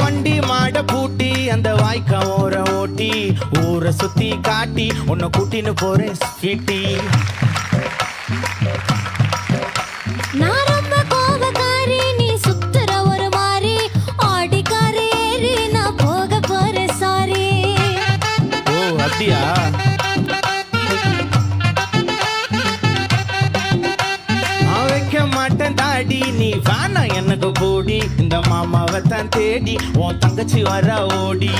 வண்டி மாட பூட்டி அந்த வாய்க்கா ஓர ஓட்டி ஊரை சுத்தி காட்டி உன்னை கூட்டின்னு போறேன் ஸ்வீட்டி. நான் ரொம்ப கோபக்காரி, நீ சுத்துற ஒரு மாதிரி ஆடிக்காரி ஏறி நான் போக போறேன் சாரி. ஓ அப்படியா? நான் வைக்க மாட்டேன் தாடி, நீ வேணா எனக்கு போடி. இந்த மாமாவை தான் தேடி உன் தங்கச்சி வர ஓடி.